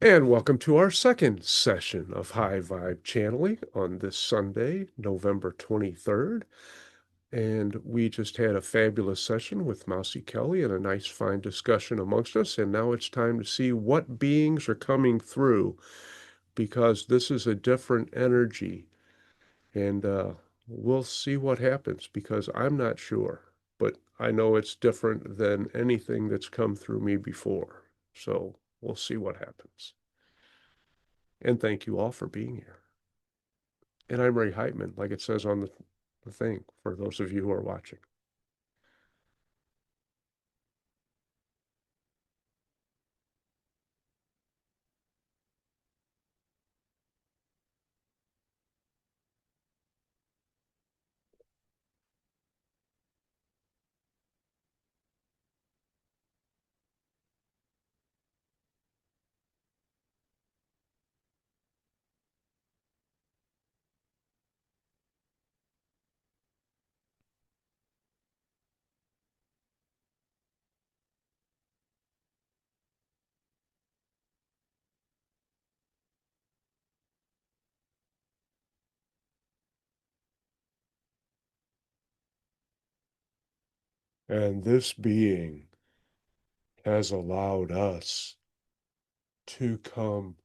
And welcome to our second session of High Vibe Channeling on this Sunday, November 23rd. And we just had a fabulous session with Mousy Kelly and a nice, fine discussion amongst us. And now it's time to see what beings are coming through because this is a different energy. And we'll see what happens because I'm not sure. But I know it's different than anything that's come through me before. So we'll see what happens. And thank you all for being here. And I'm Ray Heitman, like it says on the thing, for those of you who are watching. And this being has allowed us to come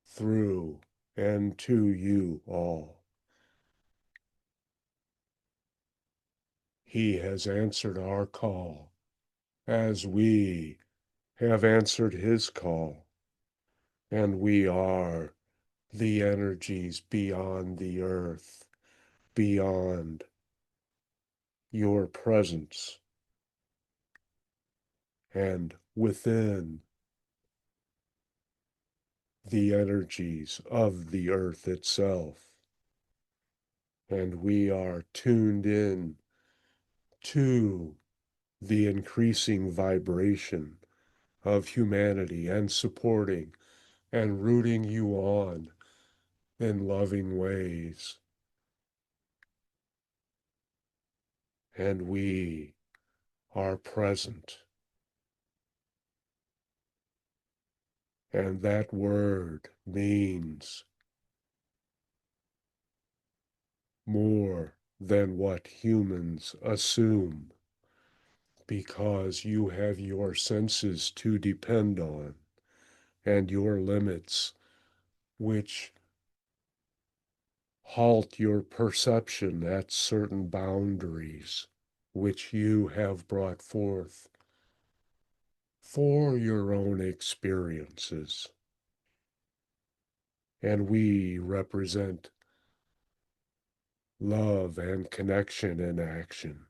through and to you all. He has answered our call as we have answered his call. And we are the energies beyond the earth, beyond your presence, and within the energies of the earth itself. And we are tuned in to the increasing vibration of humanity and supporting and rooting you on in loving ways. And we are present. And that word means more than what humans assume, because you have your senses to depend on and your limits, which halt your perception at certain boundaries, which you have brought forth for your own experiences. And we represent love and connection in action.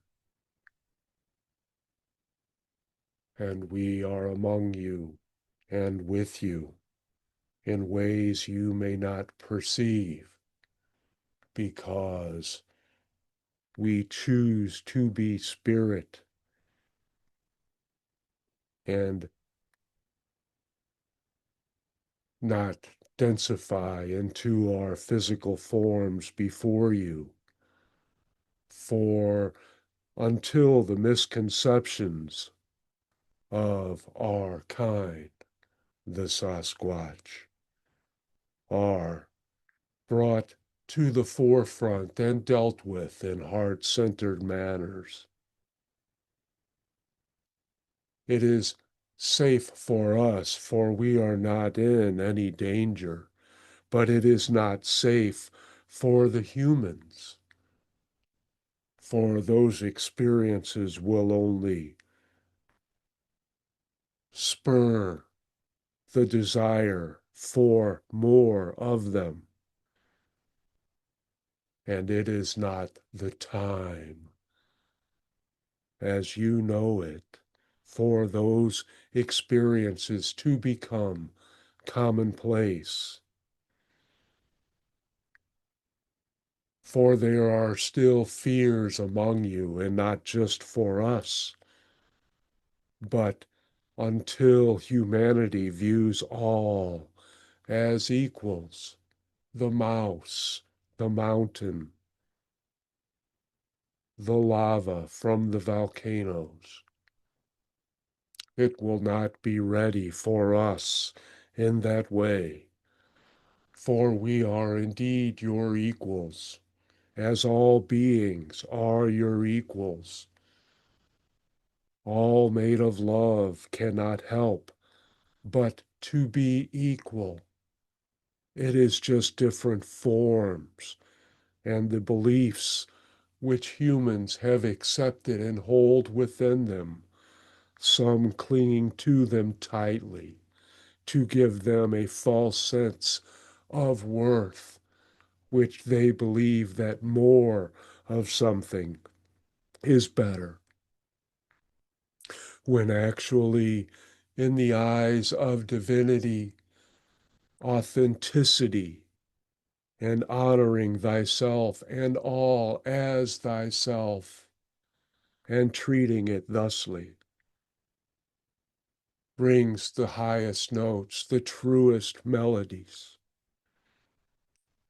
And we are among you and with you in ways you may not perceive, because we choose to be spirit and not densify into our physical forms before you. For until the misconceptions of our kind, the Sasquatch, are brought to the forefront and dealt with in heart-centered manners, it is safe for us, for we are not in any danger, but it is not safe for the humans, for those experiences will only spur the desire for more of them. And it is not the time, as you know it, for those experiences to become commonplace. For there are still fears among you, and not just for us, but until humanity views all as equals, the mouse, the mountain, the lava from the volcanoes, it will not be ready for us in that way. For we are indeed your equals, as all beings are your equals. All made of love cannot help but to be equal. It is just different forms and the beliefs which humans have accepted and hold within them, some clinging to them tightly to give them a false sense of worth, which they believe that more of something is better, when actually, in the eyes of divinity, authenticity, and honoring thyself and all as thyself, and treating it thusly, brings the highest notes, the truest melodies.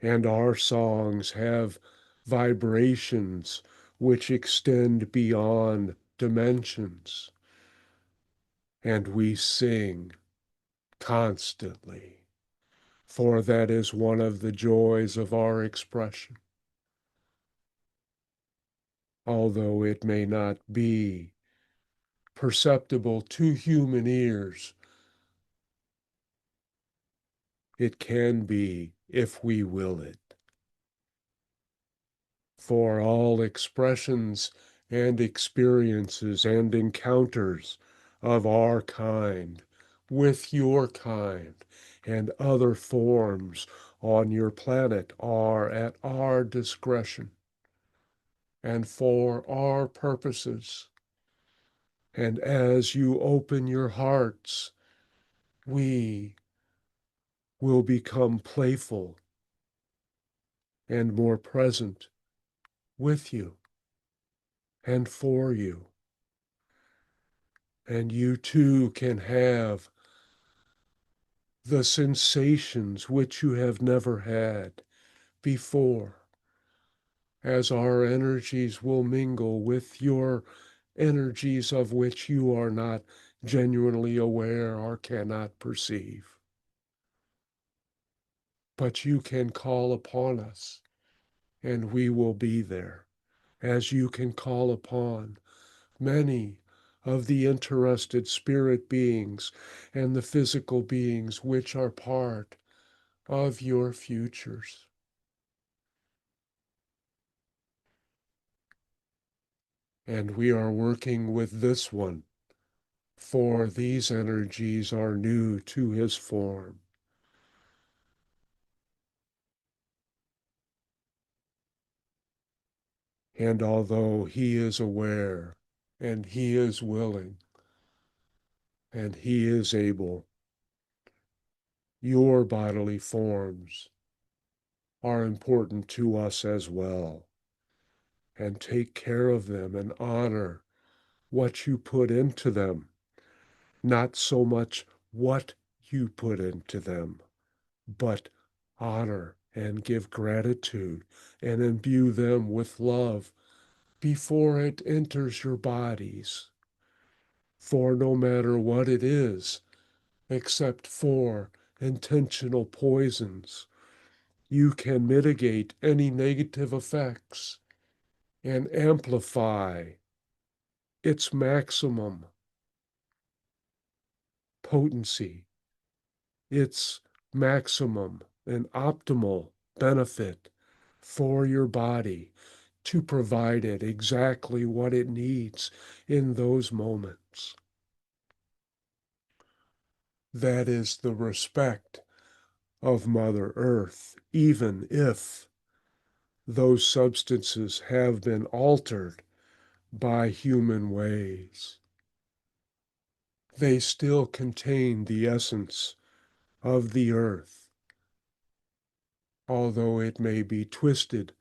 And our songs have vibrations which extend beyond dimensions, and we sing constantly, for that is one of the joys of our expression. Although it may not be perceptible to human ears, it can be if we will it. For all expressions and experiences and encounters of our kind, with your kind, and other forms on your planet are at our discretion and for our purposes. And as you open your hearts, we will become playful and more present with you and for you. And you too can have the sensations which you have never had before, as our energies will mingle with your energies of which you are not genuinely aware or cannot perceive. But you can call upon us, and we will be there, as you can call upon many of the interested spirit beings and the physical beings which are part of your futures. And we are working with this one, for these energies are new to his form. And although he is aware, and he is willing, and he is able, your bodily forms are important to us as well. And take care of them and honor what you put into them, not so much what you put into them, but honor and give gratitude and imbue them with love before it enters your bodies. For no matter what it is, except for intentional poisons, you can mitigate any negative effects and amplify its maximum potency, its maximum and optimal benefit for your body to provide it exactly what it needs in those moments. That is the respect of Mother Earth, even if those substances have been altered by human ways. They still contain the essence of the earth, although it may be twisted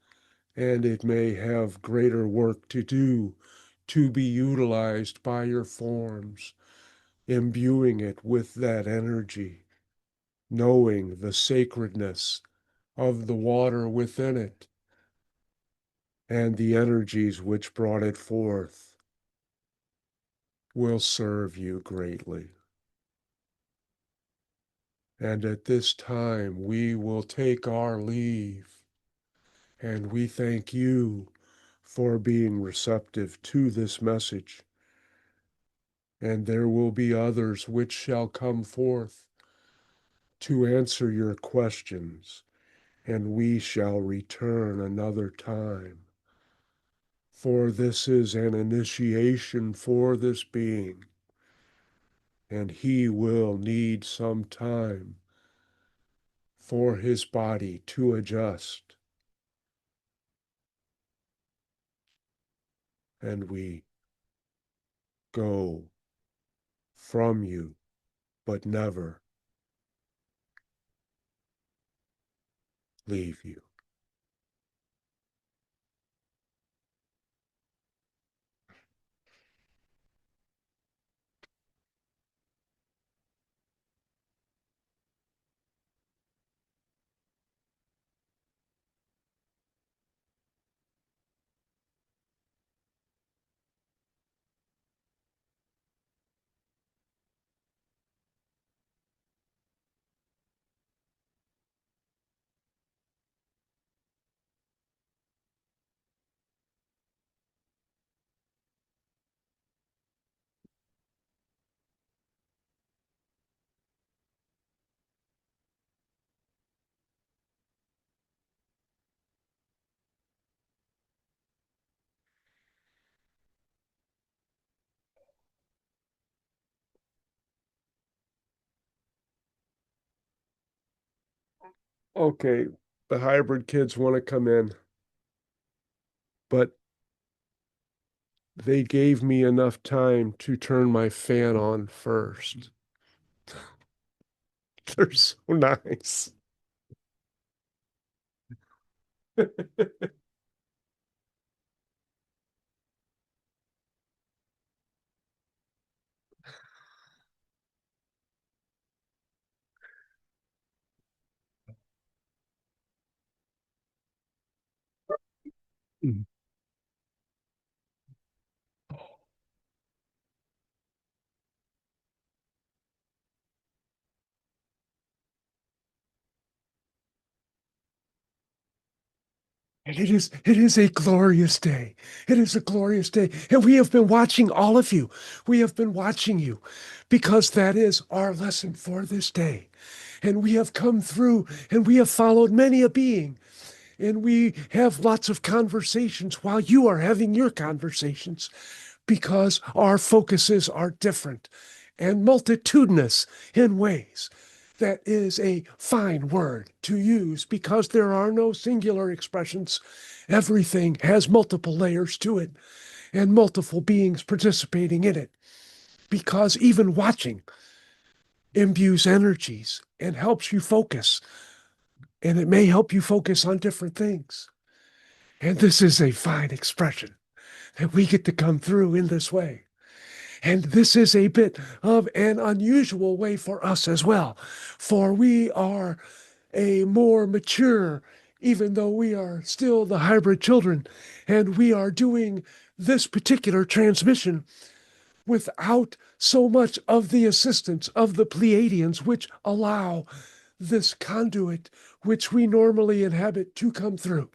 and it may have greater work to do to be utilized by your forms, imbuing it with that energy, knowing the sacredness of the water within it and the energies which brought it forth will serve you greatly. And at this time, we will take our leave, and we thank you for being receptive to this message. And there will be others which shall come forth to answer your questions, and we shall return another time. For this is an initiation for this being, and he will need some time for his body to adjust. And we go from you, but never leave you. Okay, the hybrid kids want to come in, but they gave me enough time to turn my fan on first. They're so nice. And it is a glorious day. It is a glorious day. And we have been watching all of you. We have been watching you because that is our lesson for this day. And we have come through and we have followed many a being. And we have lots of conversations while you are having your conversations because our focuses are different and multitudinous in ways. That is a fine word to use because there are no singular expressions. Everything has multiple layers to it and multiple beings participating in it because even watching imbues energies and helps you focus. And it may help you focus on different things. And this is a fine expression that we get to come through in this way. And this is a bit of an unusual way for us as well, for we are a more mature, even though we are still the hybrid children, and we are doing this particular transmission without so much of the assistance of the Pleiadians, which allow this conduit which we normally inhabit to come through.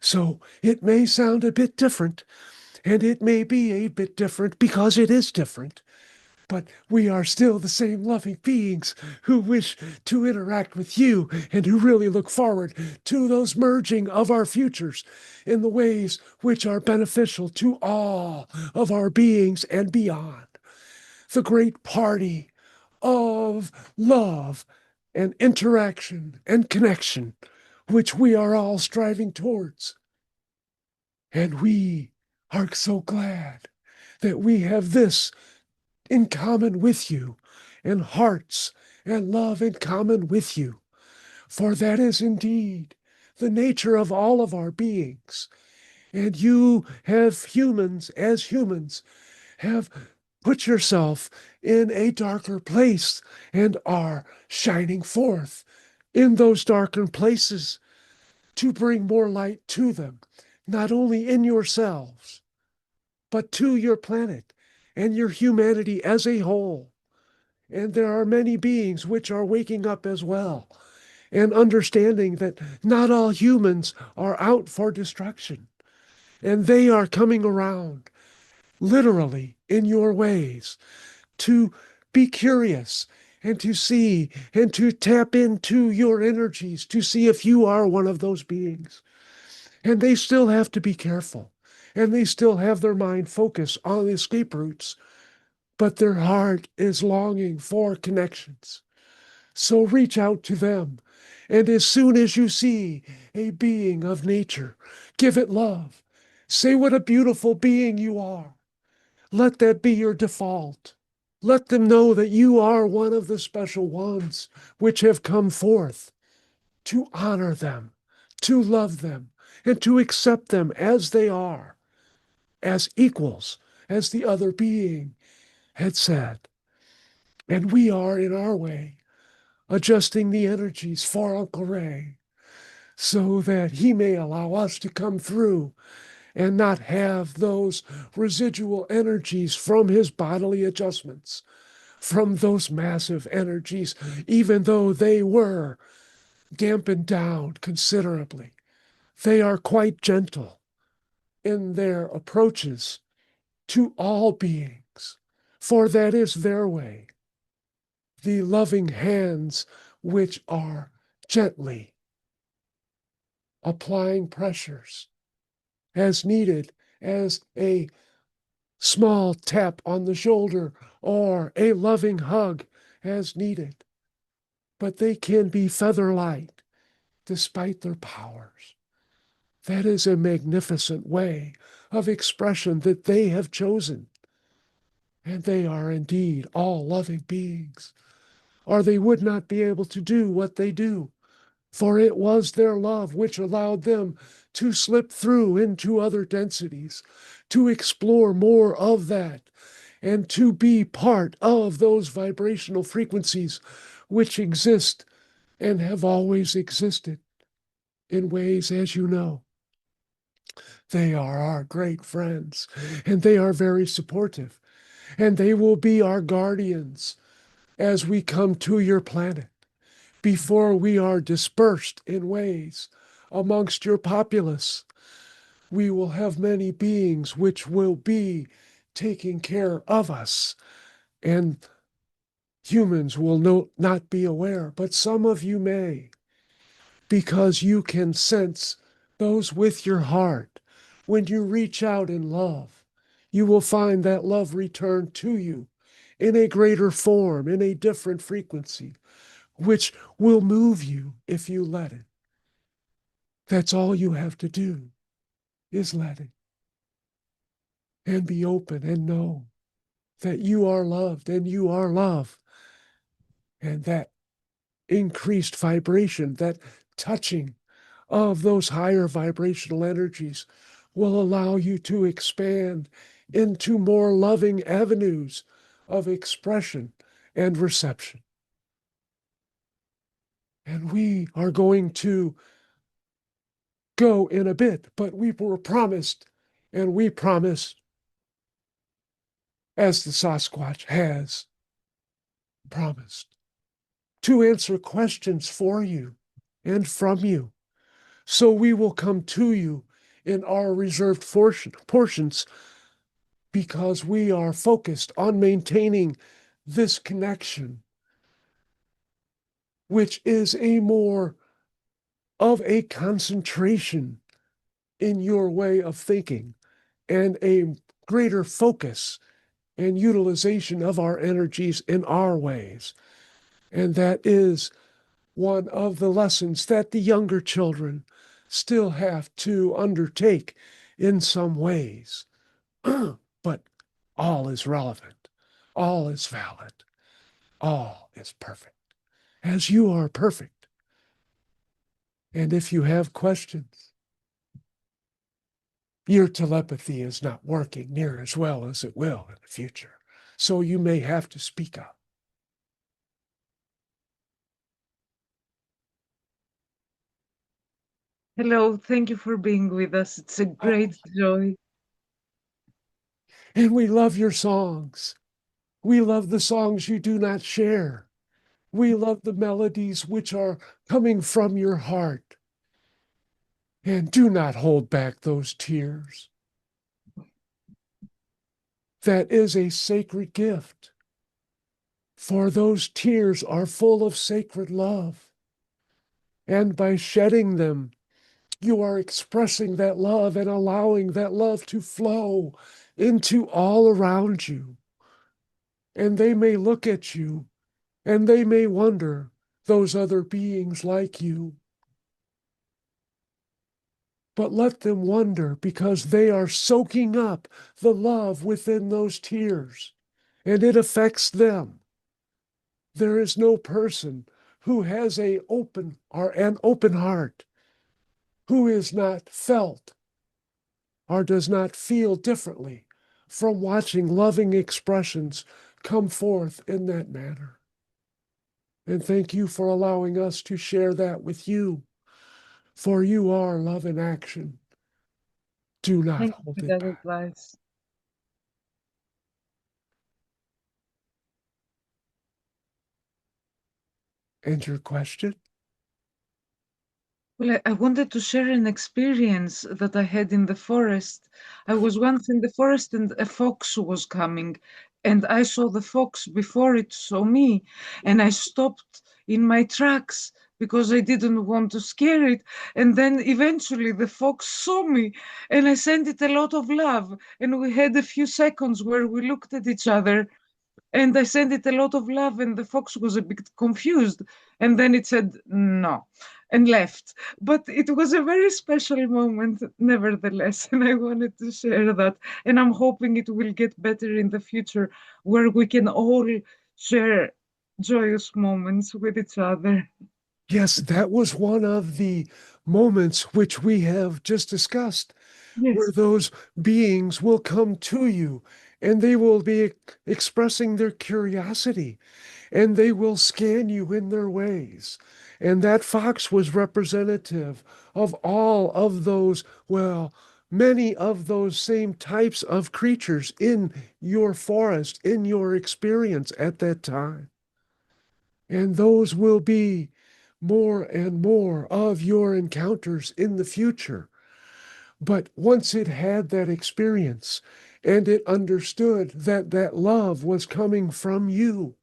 So it may sound a bit different, and it may be a bit different because it is different, but we are still the same loving beings who wish to interact with you and who really look forward to those merging of our futures in the ways which are beneficial to all of our beings and beyond. The great party of love and interaction and connection, which we are all striving towards. And we are so glad that we have this in common with you, and hearts and love in common with you. For that is indeed the nature of all of our beings. And you have humans, as humans, have put yourself in a darker place and are shining forth in those darker places to bring more light to them, not only in yourselves, but to your planet and your humanity as a whole. And there are many beings which are waking up as well and understanding that not all humans are out for destruction. And they are coming around literally in your ways to be curious and to see and to tap into your energies to see if you are one of those beings. And they still have to be careful. And they still have their mind focused on escape routes, but their heart is longing for connections. So reach out to them. And as soon as you see a being of nature, give it love. Say what a beautiful being you are. Let that be your default. Let them know that you are one of the special ones which have come forth to honor them, to love them, and to accept them as they are, as equals, as the other being had said. And we are, in our way, adjusting the energies for Uncle Ray so that he may allow us to come through and not have those residual energies from his bodily adjustments, from those massive energies, even though they were dampened down considerably. They are quite gentle in their approaches to all beings, for that is their way. The loving hands which are gently applying pressures as needed, as a small tap on the shoulder or a loving hug as needed. But they can be feather light despite their powers. That is a magnificent way of expression that they have chosen. And they are indeed all loving beings, or they would not be able to do what they do. For it was their love which allowed them to slip through into other densities, to explore more of that, and to be part of those vibrational frequencies which exist and have always existed in ways, as you know. They are our great friends, and they are very supportive, and they will be our guardians as we come to your planet before we are dispersed in ways amongst your populace. We will have many beings which will be taking care of us, and humans will not be aware, but some of you may, because you can sense those with your heart. When you reach out in love, you will find that love return to you in a greater form, in a different frequency, which will move you if you let it. That's all you have to do is let it and be open and know that you are loved and you are love. And that increased vibration, that touching of those higher vibrational energies will allow you to expand into more loving avenues of expression and reception. And we are going to go in a bit, but we were promised, and we promise, as the Sasquatch has promised, to answer questions for you and from you. So we will come to you in our reserved portions because we are focused on maintaining this connection, which is a more of a concentration in your way of thinking and a greater focus and utilization of our energies in our ways. And that is one of the lessons that the younger children still have to undertake in some ways. But all is relevant, all is valid, all is perfect, as you are perfect. And if you have questions, your telepathy is not working near as well as it will in the future. So you may have to speak up. Hello, thank you for being with us. It's a Oh, great joy. and we love your songs. We love the songs you do not share. We love the melodies which are coming from your heart. And do not hold back those tears. That is a sacred gift, for those tears are full of sacred love. And by shedding them, you are expressing that love and allowing that love to flow into all around you. And they may look at you and they may wonder, those other beings like you. But let them wonder because they are soaking up the love within those tears and it affects them. There is no person who has an open heart who is not felt or does not feel differently from watching loving expressions come forth in that manner. And thank you for allowing us to share that with you, for you are love in action. Do not Thank you hold for it that back. advice. And your question? Well, I wanted to share an experience that I had in the forest. I was once in the forest and a fox was coming, and I saw the fox before it saw me, and I stopped in my tracks because I didn't want to scare it. And then eventually the fox saw me, and I sent it a lot of love, and we had a few seconds where we looked at each other and I sent it a lot of love, and the fox was a bit confused. And then it said no and left. But it was a very special moment, nevertheless. And I wanted to share that. And I'm hoping it will get better in the future where we can all share joyous moments with each other. Yes, that was one of the moments which we have just discussed, where Yes. those beings will come to you and they will be expressing their curiosity and they will scan you in their ways. And that fox was representative of all of those, well, many of those same types of creatures in your forest, in your experience at that time. And those will be more and more of your encounters in the future. But once it had that experience and it understood that that love was coming from you,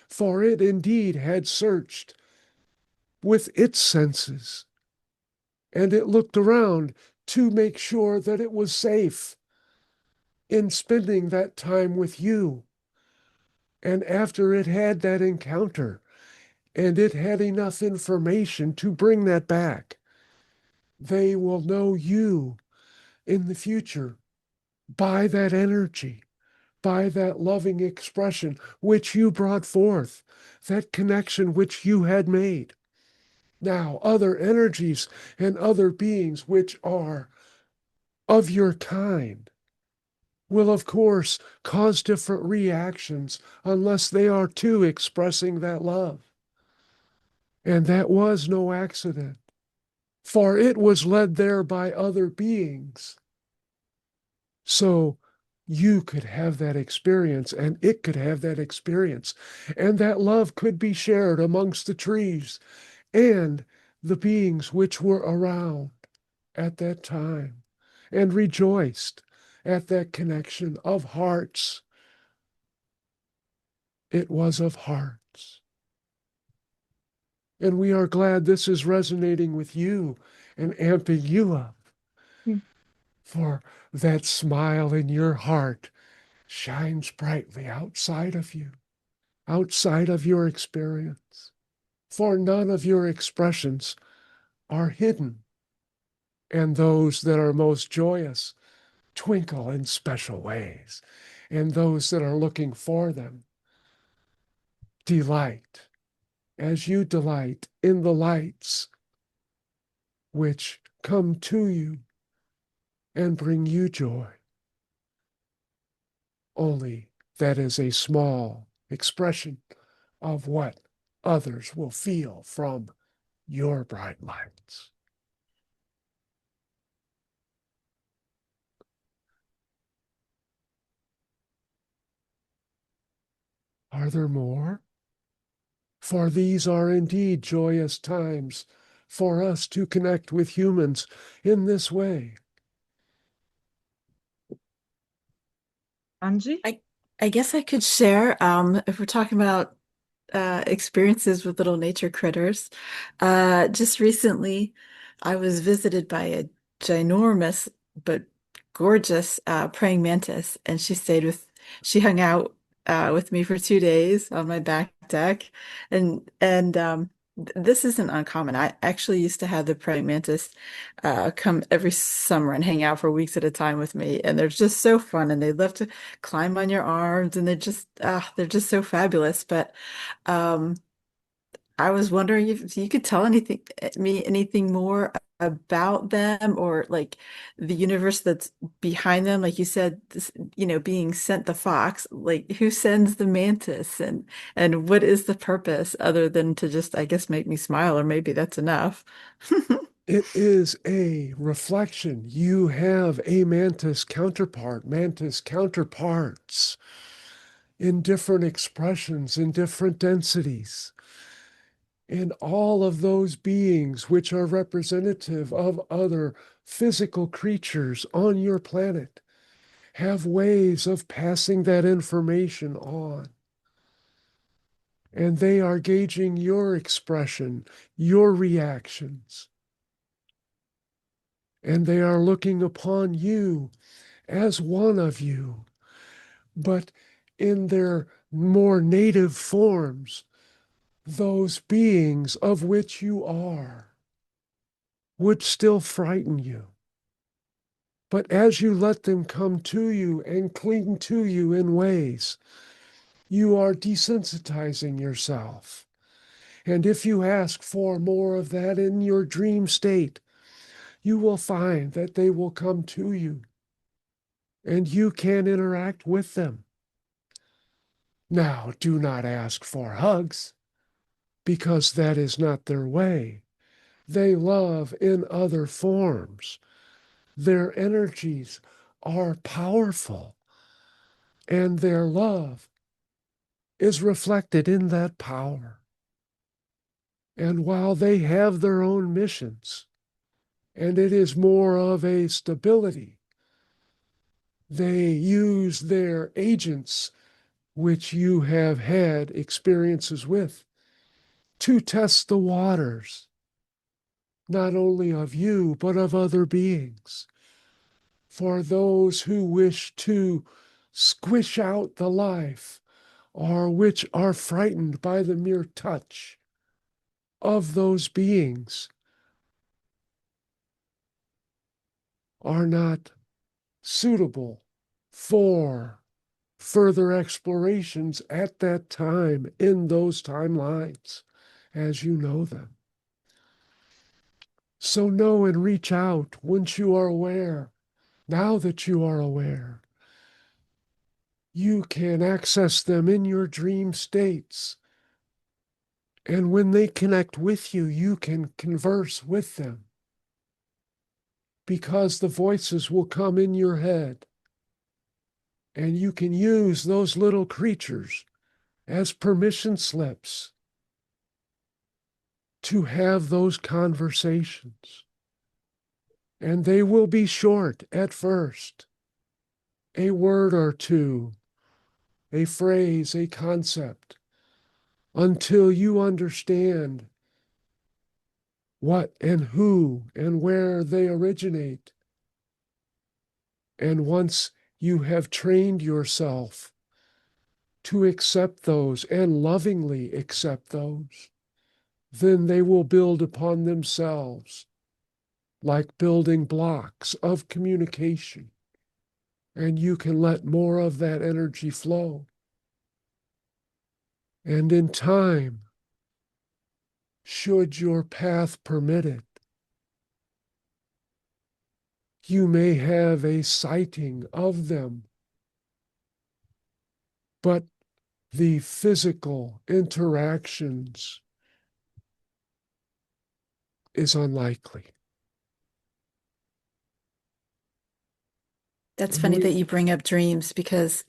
for it indeed had searched with its senses and it looked around to make sure that it was safe in spending that time with you. And after it had that encounter and it had enough information to bring that back, they will know you in the future by that energy, by that loving expression which you brought forth, that connection which you had made. Now, other energies and other beings which are of your kind will, of course, cause different reactions unless they are too expressing that love. And that was no accident, for it was led there by other beings. So you could have that experience and it could have that experience. And that love could be shared amongst the trees and the beings which were around at that time and rejoiced at that connection of hearts. It was of hearts. And we are glad this is resonating with you and amping you up, for that smile in your heart shines brightly outside of you, outside of your experience. For none of your expressions are hidden, and those that are most joyous twinkle in special ways, and those that are looking for them delight as you delight in the lights which come to you and bring you joy. Only that is a small expression of what others will feel from your bright lights. Are there more? For these are indeed joyous times for us to connect with humans in this way. Angie? I I guess I could share if we're talking about experiences with little nature critters. Just recently, I was visited by a ginormous but gorgeous praying mantis, and she hung out with me for 2 days on my back deck, and this isn't uncommon. I actually used to have the praying mantis come every summer and hang out for weeks at a time with me, and they're just so fun, and they love to climb on your arms, and they're just so fabulous. But um, I was wondering if you could tell anything more about them, or like the universe that's behind them. Like you said, being sent the fox, like who sends the mantis, and what is the purpose other than to just, I guess, make me smile, or maybe that's enough. It is a reflection. You have a mantis counterpart, mantis counterparts in different expressions, in different densities. And all of those beings, which are representative of other physical creatures on your planet, have ways of passing that information on. And they are gauging your expression, your reactions. And they are looking upon you as one of you, but in their more native forms, those beings of which you are would still frighten you. But as you let them come to you and cling to you in ways, you are desensitizing yourself. And if you ask for more of that in your dream state, you will find that they will come to you and you can interact with them. Now, do not ask for hugs, because that is not their way. They love in other forms. Their energies are powerful, and their love is reflected in that power. And while they have their own missions, and it is more of a stability, they use their agents, which you have had experiences with, to test the waters, not only of you, but of other beings. For those who wish to squish out the life, or which are frightened by the mere touch of those beings, are not suitable for further explorations at that time in those timelines as you know them. So know and reach out once you are aware. Now that you are aware, you can access them in your dream states. And when they connect with you, you can converse with them, because the voices will come in your head. And you can use those little creatures as permission slips to have those conversations. And they will be short at first, a word or two, a phrase, a concept, until you understand what and who and where they originate. And once you have trained yourself to accept those and lovingly accept those, then they will build upon themselves like building blocks of communication. And you can let more of that energy flow. And in time, should your path permit it, you may have a sighting of them, but the physical interactions is unlikely. That's And funny we, that you bring up dreams because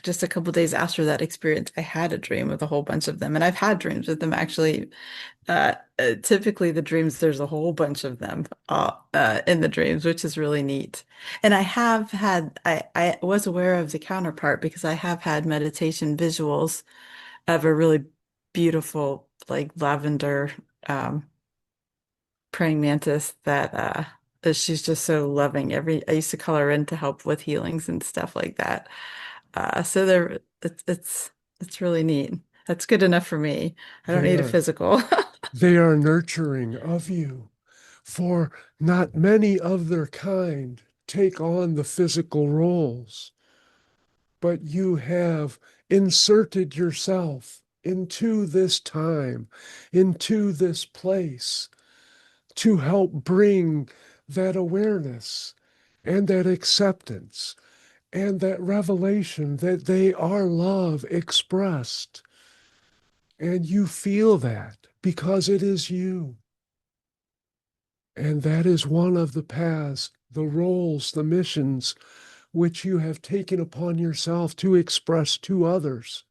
just a couple days after that experience, I had a dream with a whole bunch of them. And I've had dreams with them actually. Typically, the dreams, there's a whole bunch of them in the dreams, which is really neat. And I was aware of the counterpart because I have had meditation visuals of a really beautiful, like lavender um, praying mantis that she's just so loving. I used to call her in to help with healings and stuff like that. So there, it's really neat. That's good enough for me. I don't they need a are, physical. they are nurturing of you, for not many of their kind take on the physical roles, but you have inserted yourself into this time, into this place to help bring that awareness and that acceptance and that revelation that they are love expressed. And you feel that because it is you. And that is one of the paths, the roles, the missions which you have taken upon yourself to express to others.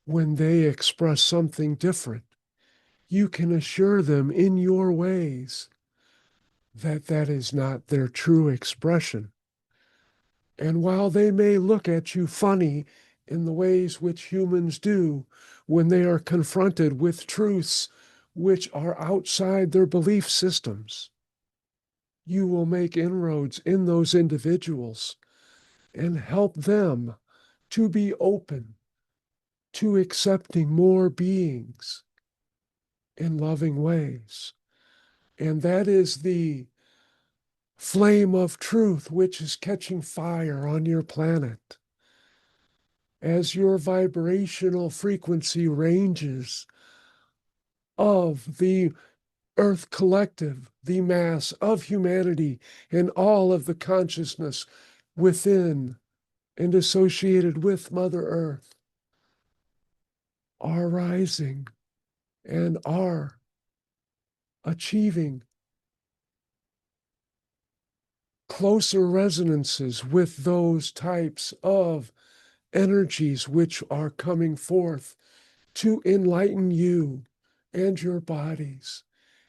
When they express something different, you can assure them in your ways that that is not their true expression. And while they may look at you funny in the ways which humans do when they are confronted with truths which are outside their belief systems, you will make inroads in those individuals and help them to be open to accepting more beings in loving ways. And that is the flame of truth which is catching fire on your planet. As your vibrational frequency ranges of the Earth collective, the mass of humanity, and all of the consciousness within and associated with Mother Earth are rising and are achieving closer resonances with those types of energies which are coming forth to enlighten you and your bodies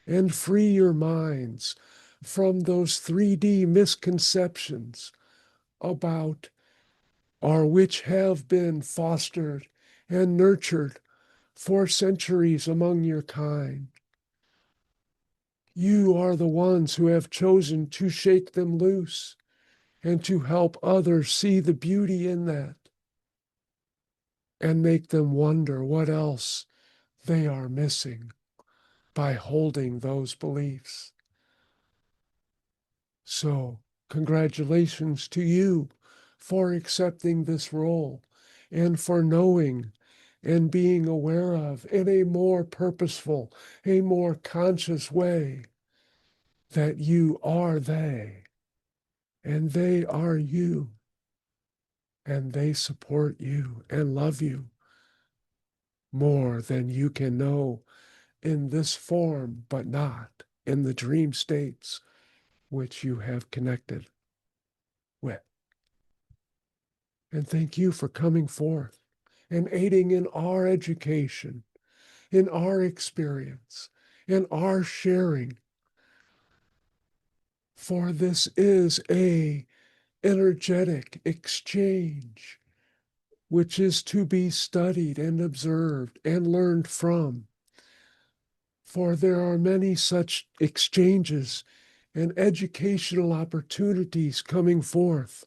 and free your minds from those 3D misconceptions about or which have been fostered and nurtured for centuries among your kind. You are the ones who have chosen to shake them loose and to help others see the beauty in that and make them wonder what else they are missing by holding those beliefs. So, congratulations to you for accepting this role and for knowing and being aware of in a more purposeful, a more conscious way that you are they and they are you and they support you and love you more than you can know in this form, but not in the dream states which you have connected with. And thank you for coming forth and aiding in our education, in our experience, in our sharing. For this is a energetic exchange which is to be studied and observed and learned from. For there are many such exchanges and educational opportunities coming forth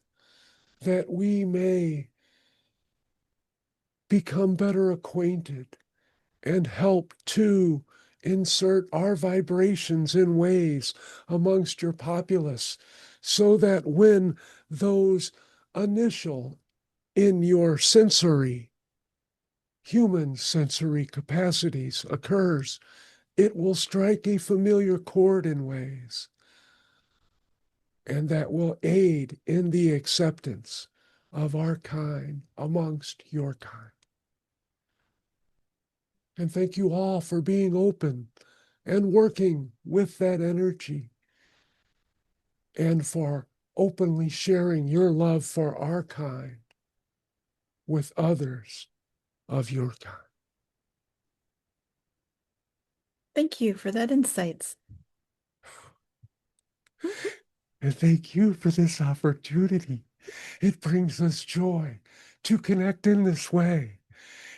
that we may become better acquainted and help to insert our vibrations in ways amongst your populace so that when those initial in your sensory, human sensory capacities occurs, it will strike a familiar chord in ways, and that will aid in the acceptance of our kind amongst your kind. And thank you all for being open and working with that energy and for openly sharing your love for our kind with others of your kind. Thank you for that insights. And thank you for this opportunity. It brings us joy to connect in this way.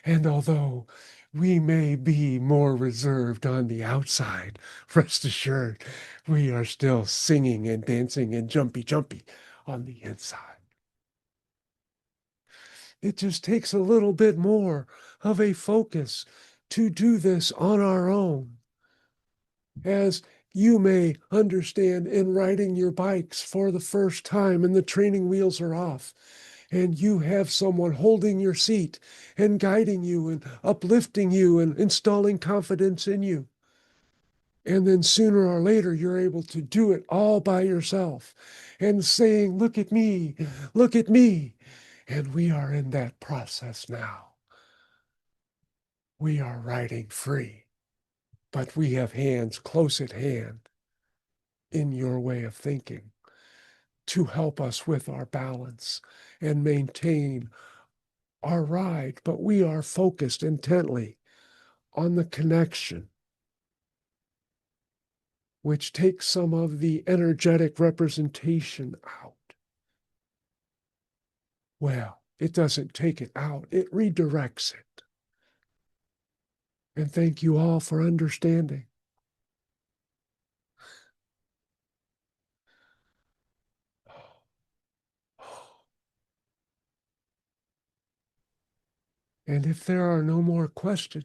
And although we may be more reserved on the outside, rest assured, we are still singing and dancing and jumpy on the inside. It just takes a little bit more of a focus to do this on our own. As you may understand in riding your bikes for the first time and the training wheels are off, and you have someone holding your seat and guiding you and uplifting you and installing confidence in you. And then sooner or later, you're able to do it all by yourself and saying, look at me, look at me. And we are in that process now. We are riding free, but we have hands close at hand in your way of thinking to help us with our balance and maintain our ride. But we are focused intently on the connection, which takes some of the energetic representation out. Well, it doesn't take it out, it redirects it. And thank you all for understanding. And if there are no more questions,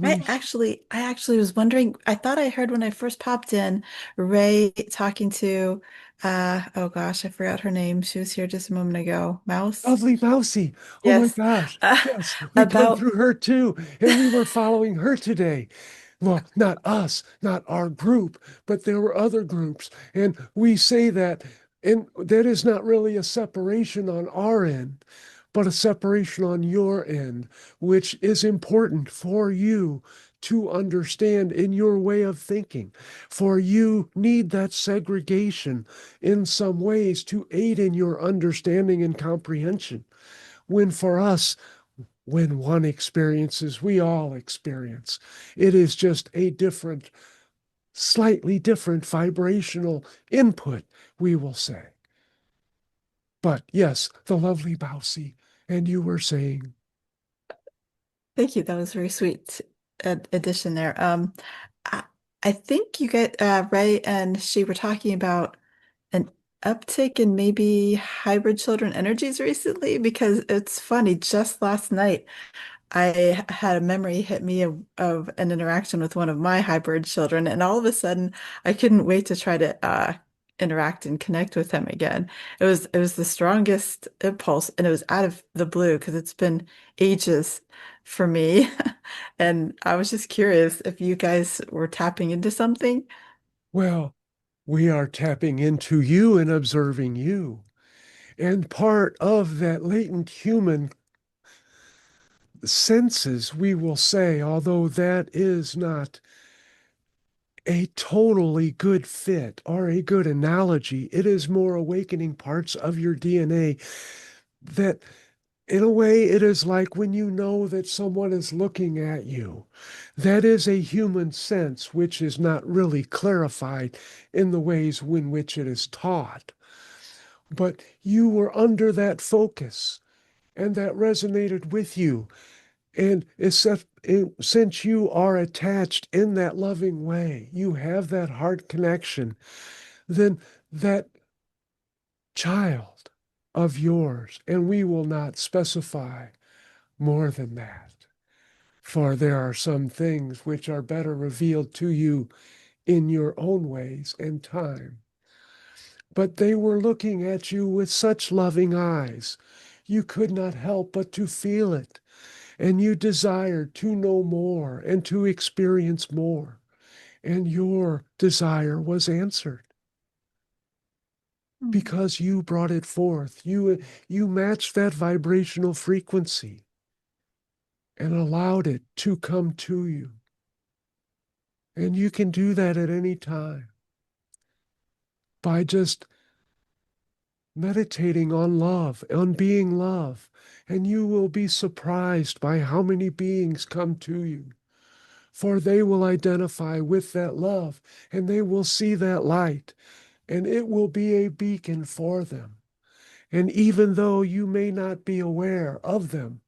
I actually was wondering, I thought I heard when I first popped in, Ray talking to oh gosh, I forgot her name. She was here just a moment ago. Mouse? lovely Mousie. Oh my Yes. gosh. Uh, Yes, we come about through her too. And we were following her today. Well, not us, not our group, but there were other groups. And we say that, and that is not really a separation on our end, but a separation on your end, which is important for you to understand in your way of thinking. For you need that segregation in some ways to aid in your understanding and comprehension. When for us, when one experiences, we all experience. It is just a different, slightly different vibrational input, we will say. But yes, the lovely Bousie, and you were saying, Thank you. That was very sweet addition there. I, I think you get Ray and she were talking about an uptick in maybe hybrid children energies recently because it's funny, just last night I had a memory hit me of an interaction with one of my hybrid children, and all of a sudden I couldn't wait to try to interact and connect with him again. It was the strongest impulse, and it was out of the blue because it's been ages for me. And I was just curious if you guys were tapping into something. well, we are tapping into you and observing you. And part of that latent human senses, we will say, although that is not a totally good fit or a good analogy, it is more awakening parts of your DNA that, in a way, it is like when you know that someone is looking at you. That is a human sense which is not really clarified in the ways in which it is taught. But you were under that focus and that resonated with you. And since you are attached in that loving way, you have that heart connection, then that child of yours, and we will not specify more than that, for there are some things which are better revealed to you in your own ways and time. But they were looking at you with such loving eyes, you could not help but to feel it. And you desired to know more and to experience more. And your desire was answered Hmm. because you brought it forth. You matched that vibrational frequency and allowed it to come to you. And you can do that at any time. by just meditating on love, on being love. And you will be surprised by how many beings come to you. For they will identify with that love and they will see that light and it will be a beacon for them. And even though you may not be aware of them,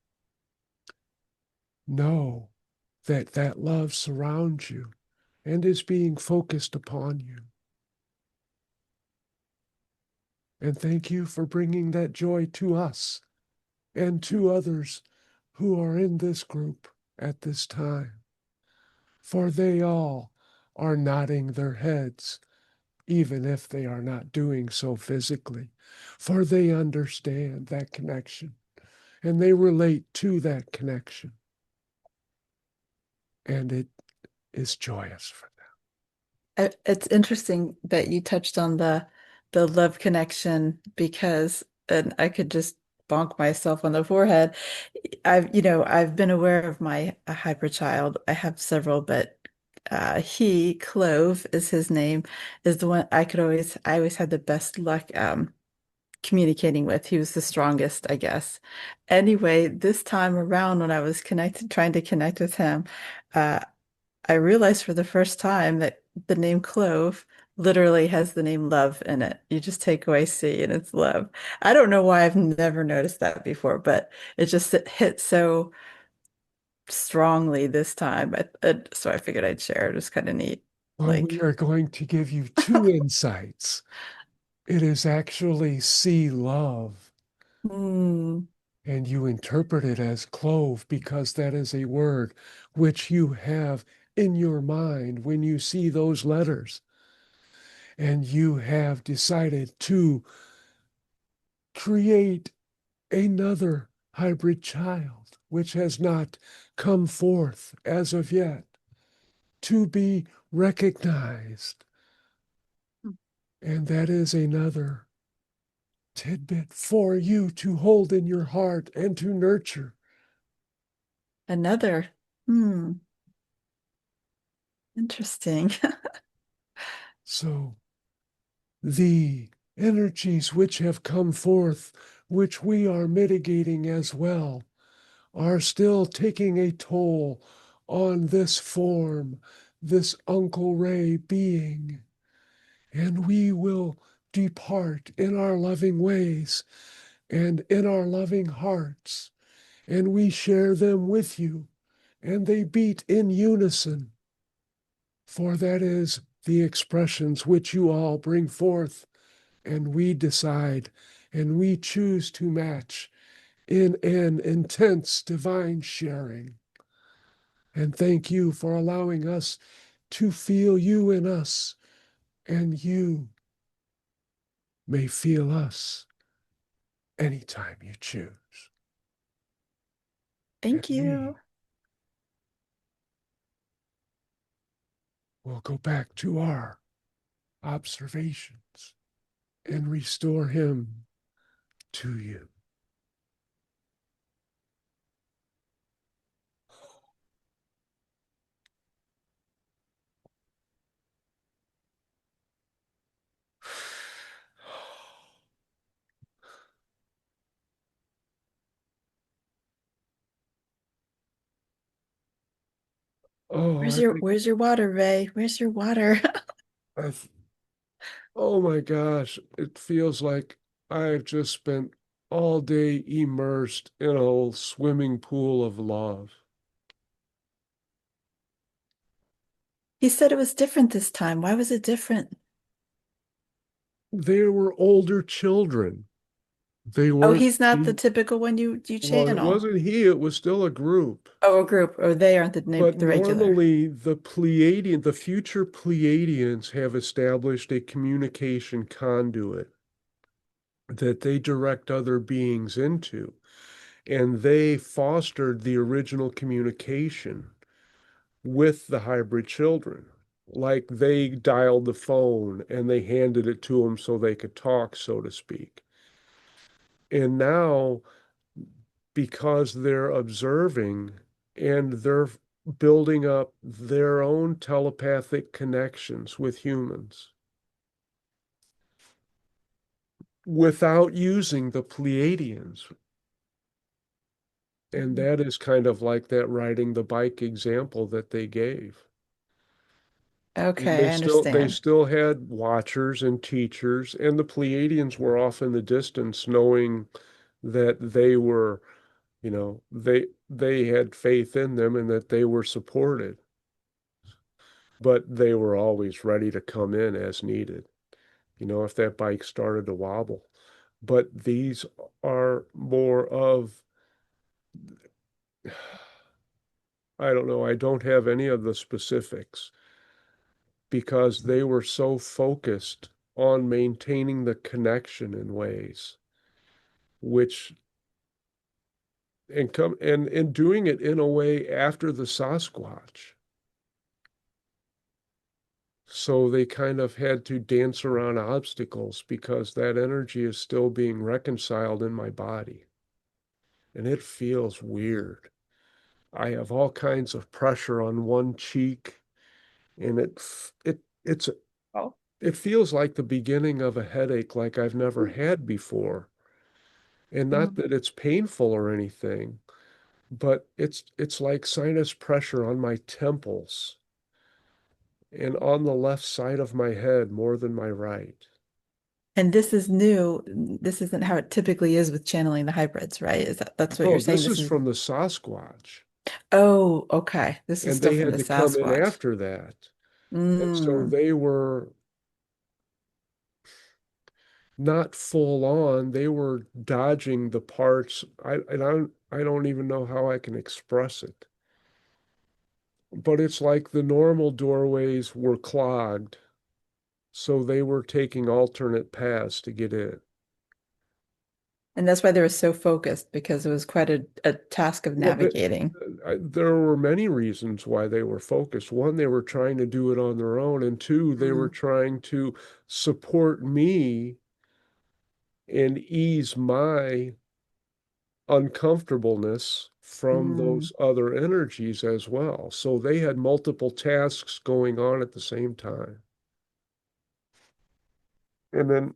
know that that love surrounds you and is being focused upon you. And thank you for bringing that joy to us and to others who are in this group at this time. For they all are nodding their heads, even if they are not doing so physically, for they understand that connection and they relate to that connection. And it is joyous for It's interesting that you touched on the love connection because, and I could just bonk myself on the forehead. I've been aware of my hyper child. I have several, but Clove is his name, is the one I always had the best luck communicating with. He was the strongest, I guess. Anyway, this time around when I was trying to connect with him, uh, I realized for the first time that the name Clove literally has the name love in it. You just take away C and it's love. I don't know why I've never noticed that before, but it hit so strongly this time. So I figured I'd share. It was kind of neat. well, we Like, are going to give you two insights. It is actually see love, hmm, and you interpret it as clove because that is a word which you have in your mind when you see those letters. And you have decided to create another hybrid child, which has not come forth as of yet, to be recognized. And that is another tidbit for you to hold in your heart and to nurture. another. Interesting. So the energies which have come forth, which we are mitigating as well, are still taking a toll on this form, this Uncle Ray being. And we will depart in our loving ways and in our loving hearts, and we share them with you, and they beat in unison. For that is the expressions which you all bring forth, and we decide, and we choose to match in an intense divine sharing. And thank you for allowing us to feel you in us, and you may feel us anytime you choose. And Thank we you. will go back to our observations and restore him to you. Oh, I think Where's your water, Ray? Where's your water? I oh my gosh, it feels like I've just spent all day immersed in a swimming pool of love. He said it was different this time. Why was it different? They were older children. They Oh, weren't, he's not the typical one you well, it channel. wasn't he, it was still a group. Oh, a group. Or they aren't But the regular. normally the future Pleiadians have established a communication conduit that they direct other beings into. And they fostered the original communication with the hybrid children. Like they dialed the phone and they handed it to them so they could talk, so to speak. And now, because they're observing and they're building up their own telepathic connections with humans, without using the Pleiadians. And that is kind of like that riding the bike example that they gave. And Okay, they I understand. still had watchers and teachers, and the Pleiadians were off in the distance, knowing that they were, they had faith in them and that they were supported, but they were always ready to come in as needed, if that bike started to wobble. But these are more of, I don't know, I don't have any of the specifics because they were so focused on maintaining the connection in ways which and doing it in a way after the Sasquatch. So they kind of had to dance around obstacles because that energy is still being reconciled in my body. And it feels weird. I have all kinds of pressure on one cheek, and Oh. it feels like the beginning of a headache like I've never had before. And not Mm. that it's painful or anything, but it's like sinus pressure on my temples and on the left side of my head more than my right. And this is new. This isn't how it typically is with channeling the hybrids, right? That's what Oh, you're saying? this This is is, from the Sasquatch. oh, okay. This is And still they from had the to come in Sasquatch. after that. And so Mm. they were not full on, they were dodging the parts. I don't even know how I can express it. But it's like the normal doorways were clogged, so they were taking alternate paths to get in. And that's why they were so focused because it was quite a task of Well, navigating. there were many reasons why they were focused. One, they were trying to do it on their own, and two, they were Mm. trying to support me and ease my uncomfortableness from Mm. those other energies as well. So they had multiple tasks going on at the same time. And then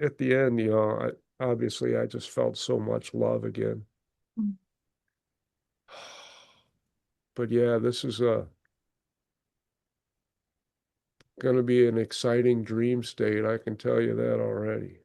at the end, obviously I just felt so much love again. Mm. But yeah, this is going to be an exciting dream state. I can tell you that already.